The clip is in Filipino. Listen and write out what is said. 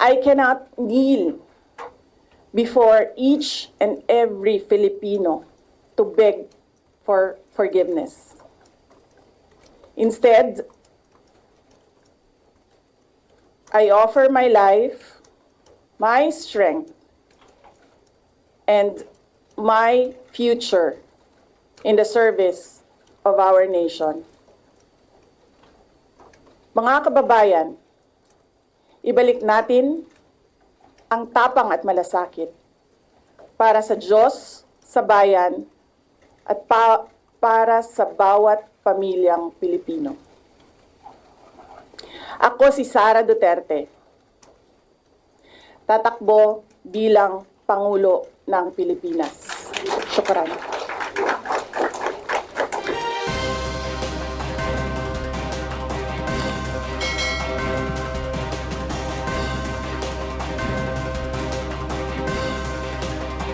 I cannot kneel before each and every Filipino to beg for forgiveness. Instead, I offer my life, my strength, and my future in the service of our nation. Mga kababayan, ibalik natin ang tapang at malasakit para sa Diyos, sa bayan, at para sa bawat pamilyang Pilipino. Ako si Sara Duterte, tatakbo bilang Pangulo ng Pilipinas. Syukran.